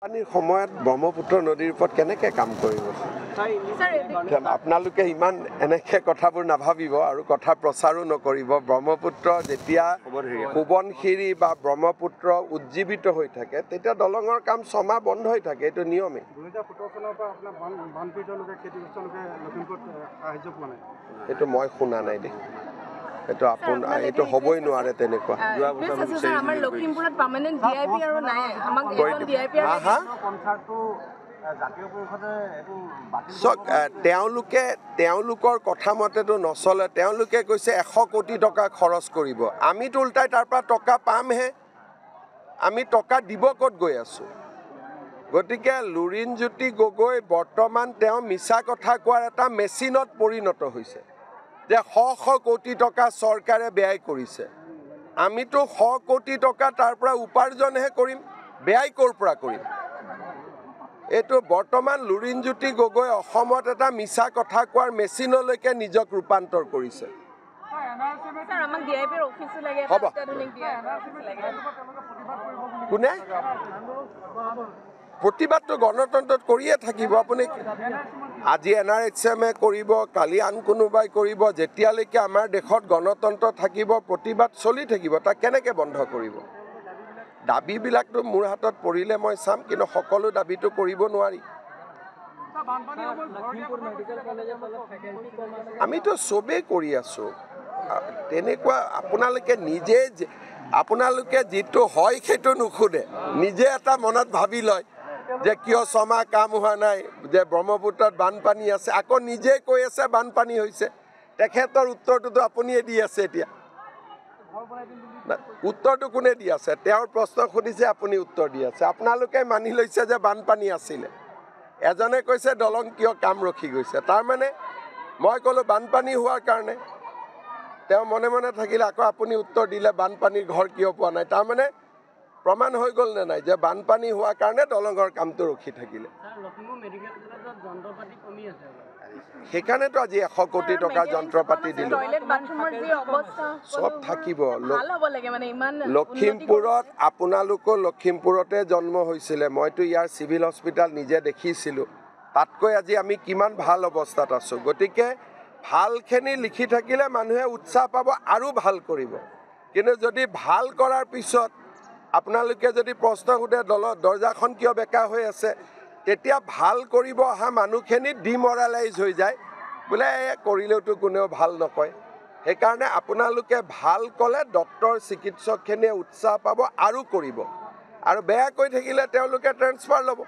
পানীৰ সময়ত ব্ৰহ্মপুত্ৰ নদীৰ ওপৰত কেনেকৈ কাম কৰিব আপোনালোকে ইমান এনেকৈ কথাবোৰ নাভাবিব আৰু কথা প্ৰচাৰো নকৰিব ব্ৰহ্মপুত্ৰ যেতিয়া সোৱণশিৰি বা ব্ৰহ্মপুত্ৰ উজ্জীৱিত হৈ থাকে তেতিয়া দলঙৰ কাম 6 মাহ বন্ধ হৈ থাকে এইটো নিয়মে 2017 চনৰ পৰা আপোনাৰ বানপীড়িত লোকে ক্ষতিগ্ৰস্ত লোকে লখিমপুৰত সাহায্য পোৱা নাই এইটো মই শুনা নাই দেই এইটো এইটো হ'বই নোৱাৰে তেনেকুৱা আমাৰ লখিমপুৰত পাৰ্মানেন্ট ভিআইপি আৰু নাই আমাক এজন ভিআইপি কনচাৰ্টটো জাতীয় পৰিষদে এইটো তেওঁলোকৰ কথা মতেতো নচলে তেওঁলোকে কৈছে 100 কোটি টকা খৰচ কৰিব আমিতো উল্টাই তাৰ পৰা টকা পামহে আমি টকা দিব ক'ত গৈ আছো গতিকে লুৰিণজ্যোতি গগৈ বৰ্তমান তেওঁ মিছা কথা কোৱাৰ এটা মেচিনত পৰিণত হৈছে যে 100 কোটি টকা চৰকাৰে ব্যয় কৰিছে আমিতো 100 কোটি টকা তাৰ পৰা উপাৰ্জনহে কৰিম ব্যয় ক'ৰ পৰা কৰিম এইটো বৰ্তমান লুৰিণজ্যোতি গগৈ অসমত এটা মিছা কথা কোৱাৰ মেচিনলৈকে নিজক ৰূপান্তৰ কৰিছে কোনে প্ৰতিবাদটো গণতন্ত্ৰত কৰিয়ে থাকিব আপুনি আজি NRSMে কৰিব কালি আন কোনোবাই কৰিব যেতিয়ালৈকে আমাৰ দেশত গণতন্ত্ৰ থাকিব প্ৰতিবাদ চলি থাকিব তাক কেনেকৈ বন্ধ কৰিব দাবীবিলাকতো মোৰ হাতত পৰিলে মই চাম কিন্তু সকলো দাবীটো কৰিব নোৱাৰি আমিতো চবেই কৰি আছো তেনেকুৱা আপোনালোকে যিটো হয় সেইটো নুশুনে নিজে এটা মনত ভাবি লয় যে কিয় 6 মাহ কাম হোৱা নাই যে ব্ৰহ্মপুত্ৰত বানপানী আছে আকৌ নিজে কৈ আছে বানপানী হৈছে তেখেতৰ উত্তৰটোতো আপুনিয়ে দি আছে এতিয়া উত্তৰটো কোনে দি আছে তেওঁৰ প্ৰশ্ন সুধিছে আপুনি উত্তৰ দি আছে আপোনালোকে মানি লৈছে যে বানপানী আছিলে এজনে কৈছে দলং কিয় কাম ৰখি গৈছে তাৰমানে মই ক'লো বানপানী হোৱাৰ কাৰণে তেওঁ মনে মনে থাকিলে আকৌ আপুনি উত্তৰ দিলে বানপানীৰ ঘৰ কিয় পোৱা নাই তাৰমানে প্ৰমাণ হৈ গ'ল নে নাই যে বানপানী হোৱাৰ কাৰণে দলঙৰ কামটো ৰখি থাকিলে সেইকাৰণেতো আজি 100 কোটি টকা যন্ত্ৰপাতি দিলোঁ চব থাকিব লখিমপুৰত আপোনালোকো লখিমপুৰতে জন্ম হৈছিলে মইতো ইয়াৰ চিভিল হস্পিটেল নিজে দেখিছিলোঁ তাতকৈ আজি আমি কিমান ভাল অৱস্থাত আছোঁ গতিকে ভালখিনি লিখি থাকিলে মানুহে উৎসাহ পাব আৰু ভাল কৰিব কিন্তু যদি ভাল কৰাৰ পিছত আপোনালোকে যদি প্ৰশ্ন সোধে দৰ্জাখন কিয় বেকা হৈ আছে তেতিয়া ভাল কৰিব অহা মানুহখিনি ডিমৰালাইজ হৈ যায় বোলে কৰিলেওতো কোনেও ভাল নকয় সেইকাৰণে আপোনালোকে ভাল ক'লে ডক্টৰ চিকিৎসকখিনিয়ে উৎসাহ পাব আৰু কৰিব আৰু বেয়া কৈ থাকিলে তেওঁলোকে ট্ৰেন্সফাৰ ল'ব